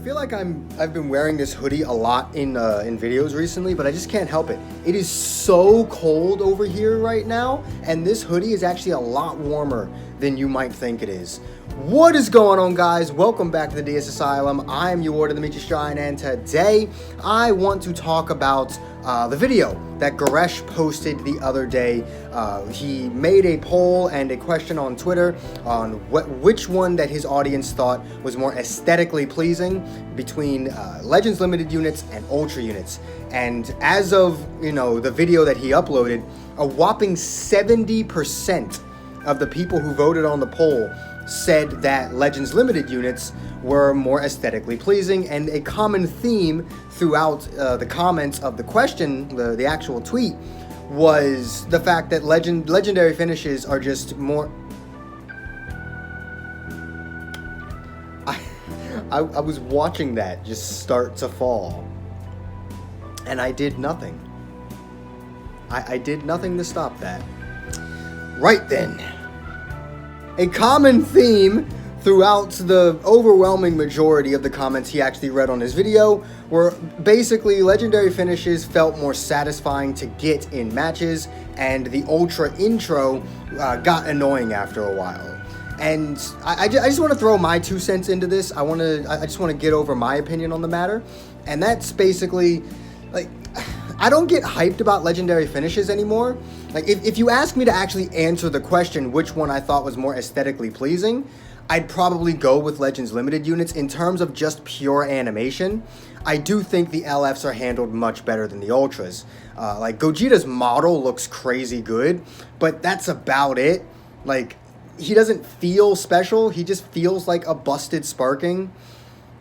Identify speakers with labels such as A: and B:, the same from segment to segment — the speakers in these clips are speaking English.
A: feel like I've been wearing this hoodie a lot in videos recently, but I just can't help it. It is so cold over here right now, and this hoodie is actually a lot warmer than you might think it is. What is going on, guys? Welcome back to the DS Asylum. I am your warden, Dimitri Shrine, and today I want to talk about the video that Goresh posted the other day. He made a poll and a question on Twitter on which one that his audience thought was more aesthetically pleasing between Legends Limited units and Ultra units. And as of, the video that he uploaded, a whopping 70% of the people who voted on the poll said that Legends Limited units were more aesthetically pleasing, and a common theme throughout the comments of the question, the actual tweet, was the fact that legendary finishes are just more... I was watching that just start to fall, and I did nothing. I did nothing to stop that. Right then. A common theme throughout the overwhelming majority of the comments he actually read on his video were basically legendary finishes felt more satisfying to get in matches, and the Ultra intro got annoying after a while. And I just want to throw my 2 cents into this. I just want to get over my opinion on the matter, and that's basically, like, I don't get hyped about legendary finishes anymore. Like, if you ask me to actually answer the question which one I thought was more aesthetically pleasing, I'd probably go with Legends Limited units. In terms of just pure animation, I do think the LFs are handled much better than the Ultras. Like, Gogeta's model looks crazy good, but that's about it. Like, he doesn't feel special. He just feels like a busted Sparking.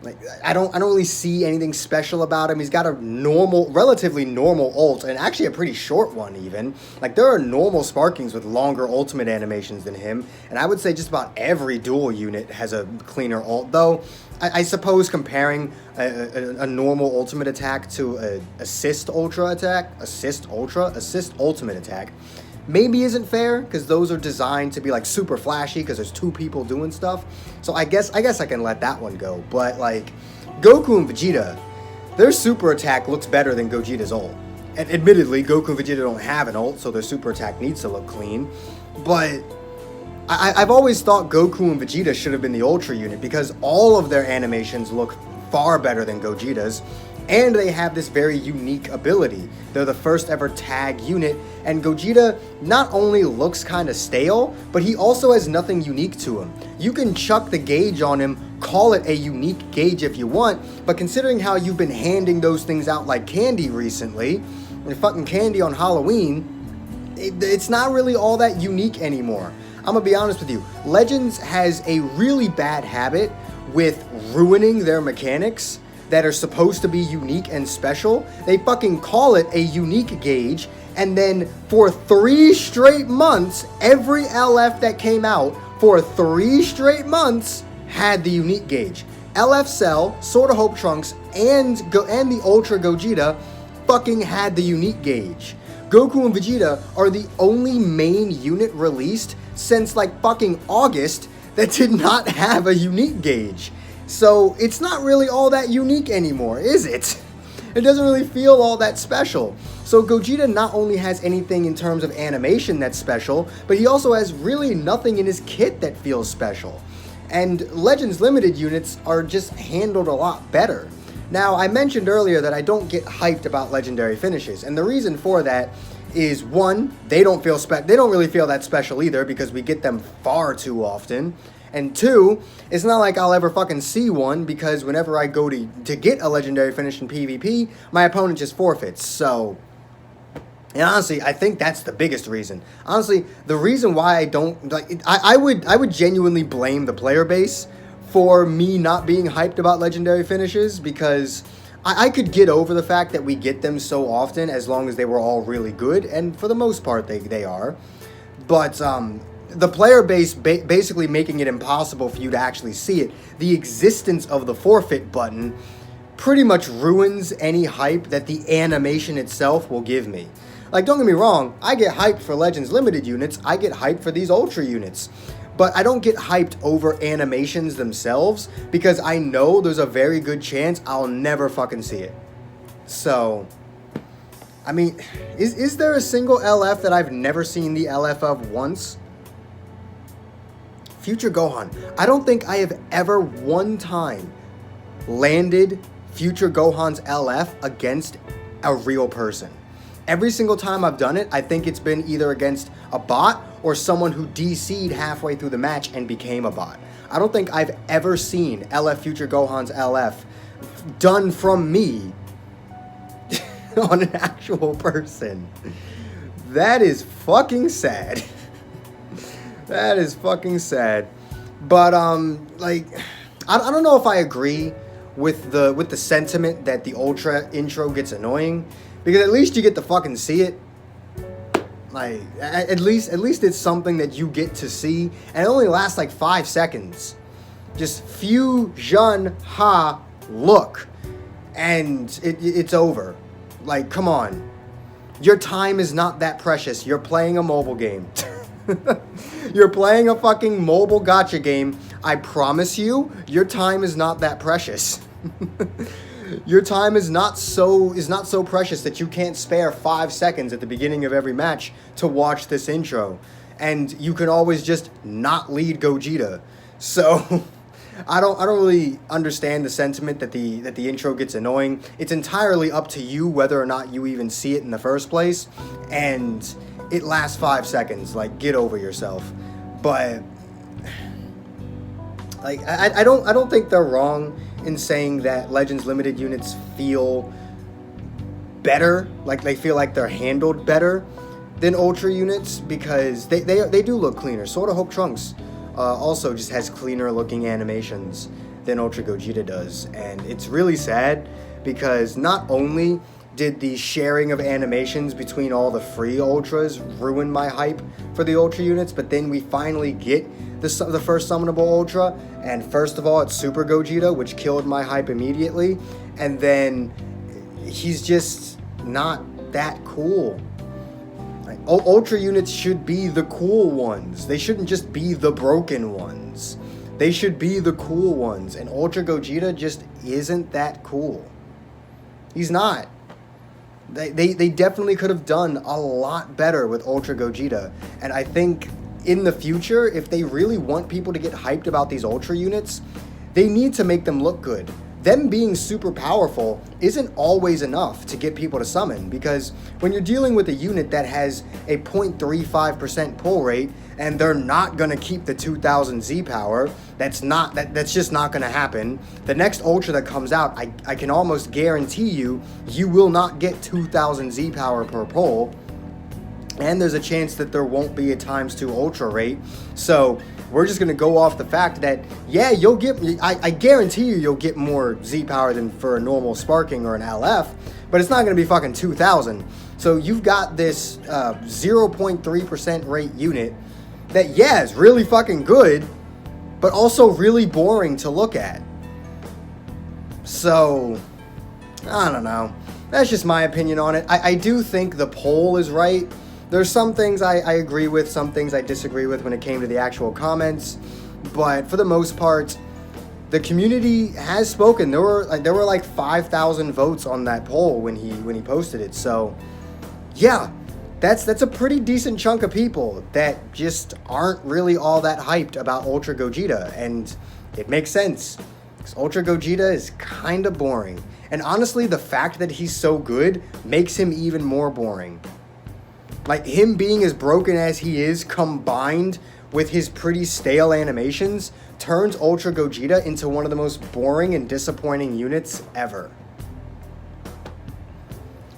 A: Like, I don't really see anything special about him. He's got a relatively normal ult, and actually a pretty short one even. Like, there are normal Sparkings with longer ultimate animations than him, and I would say just about every dual unit has a cleaner ult, though I suppose comparing a normal ultimate attack to an assist ultimate attack, maybe isn't fair, because those are designed to be like super flashy because there's 2 people doing stuff. So I guess I can let that one go. But like, Goku and Vegeta, their super attack looks better than Gogeta's ult. And admittedly, Goku and Vegeta don't have an ult, so their super attack needs to look clean. But I've always thought Goku and Vegeta should have been the Ultra unit, because all of their animations look far better than Gogeta's. And they have this very unique ability. They're the first ever tag unit, and Gogeta not only looks kind of stale, but he also has nothing unique to him. You can chuck the gauge on him, call it a unique gauge if you want, but considering how you've been handing those things out like candy recently, and fucking candy on Halloween, it's not really all that unique anymore. I'm gonna be honest with you, Legends has a really bad habit with ruining their mechanics that are supposed to be unique and special. They fucking call it a unique gauge, and then for 3 straight months, every LF that came out for 3 straight months had the unique gauge. LF Cell, Sword of Hope Trunks, and the Ultra Gogeta fucking had the unique gauge. Goku and Vegeta are the only main unit released since like fucking August that did not have a unique gauge. So it's not really all that unique anymore, is it? It doesn't really feel all that special. So Gogeta not only has anything in terms of animation that's special, but he also has really nothing in his kit that feels special. And Legends Limited units are just handled a lot better. Now, I mentioned earlier that I don't get hyped about legendary finishes, and the reason for that is, one, they don't really feel that special either, because we get them far too often. And 2, it's not like I'll ever fucking see one, because whenever I go to get a legendary finish in PvP, my opponent just forfeits. So, and honestly, I think that's the biggest reason. Honestly, the reason why I don't, like, I would genuinely blame the player base for me not being hyped about legendary finishes, because I could get over the fact that we get them so often as long as they were all really good, and for the most part they are. But the player base basically making it impossible for you to actually see it, the existence of the forfeit button pretty much ruins any hype that the animation itself will give me. Like, don't get me wrong, I get hyped for Legends Limited units, I get hyped for these Ultra units. but I don't get hyped over animations themselves because I know there's a very good chance I'll never fucking see it. So, I mean, is there a single LF that I've never seen the LF of once? Future Gohan. I don't think I have ever one time landed Future Gohan's LF against a real person. Every single time I've done it, I think it's been either against a bot or someone who DC'd halfway through the match and became a bot. I don't think I've ever seen LF Future Gohan's LF done from me on an actual person. That is fucking sad. That is fucking sad. But like, I don't know if I agree with the sentiment that the Ultra intro gets annoying, because at least you get to fucking see it. Like, at least it's something that you get to see, and it only lasts like 5 seconds. Just fusion ha look, and it's over. Like, come on, your time is not that precious. You're playing a mobile game. You're playing a fucking mobile gacha game. I promise you, your time is not that precious. Your time is not so precious that you can't spare 5 seconds at the beginning of every match to watch this intro, and you can always just not lead Gogeta. So I don't really understand the sentiment that the intro gets annoying. It's entirely up to you whether or not you even see it in the first place, and it lasts 5 seconds. Like, get over yourself. But like, I don't think they're wrong in saying that Legends Limited units feel better, like they feel like they're handled better than Ultra units, because they do look cleaner. Sword of Hope Trunks also just has cleaner looking animations than Ultra Gogeta does, and it's really sad because not only did the sharing of animations between all the free Ultras ruin my hype for the Ultra units, but then we finally get the first summonable Ultra, and first of all, it's Super Gogeta, which killed my hype immediately, and then he's just not that cool. Like, Ultra units should be the cool ones. They shouldn't just be the broken ones. They should be the cool ones, and Ultra Gogeta just isn't that cool. He's not. They definitely could have done a lot better with Ultra Gogeta, and I think in the future, if they really want people to get hyped about these Ultra units, they need to make them look good. Them being super powerful isn't always enough to get people to summon, because when you're dealing with a unit that has a 0.35% pull rate and they're not going to keep the 2000 Z power, that's just not going to happen. The next Ultra that comes out, I can almost guarantee you will not get 2000 Z power per pull, and there's a chance that there won't be a ×2 Ultra rate. So we're just going to go off the fact that, yeah, you'll get, I guarantee you'll get more Z power than for a normal Sparking or an LF, but it's not going to be fucking 2000. So you've got this 0.3% rate unit that, yeah, is really fucking good, but also really boring to look at. So, I don't know. That's just my opinion on it. I do think the poll is right. There's some things I agree with, some things I disagree with when it came to the actual comments, but for the most part, the community has spoken. There were like 5,000 votes on that poll when he posted it. So, yeah, that's a pretty decent chunk of people that just aren't really all that hyped about Ultra Gogeta, and it makes sense, because Ultra Gogeta is kind of boring. And honestly, the fact that he's so good makes him even more boring. Like, him being as broken as he is, combined with his pretty stale animations, turns Ultra Gogeta into one of the most boring and disappointing units ever.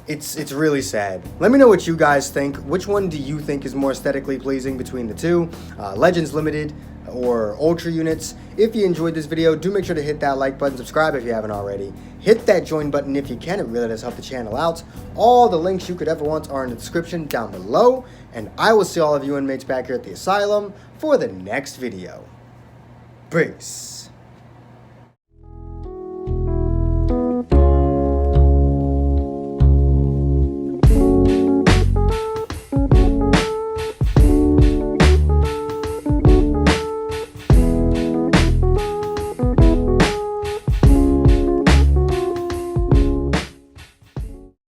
A: It's really sad. Let me know what you guys think. Which one do you think is more aesthetically pleasing between the two? Legends Limited or Ultra units? If you enjoyed this video, do make sure to hit that like button, subscribe if you haven't already. Hit that join button if you can, it really does help the channel out. All the links you could ever want are in the description down below, and I will see all of you inmates back here at the asylum for the next video. Peace.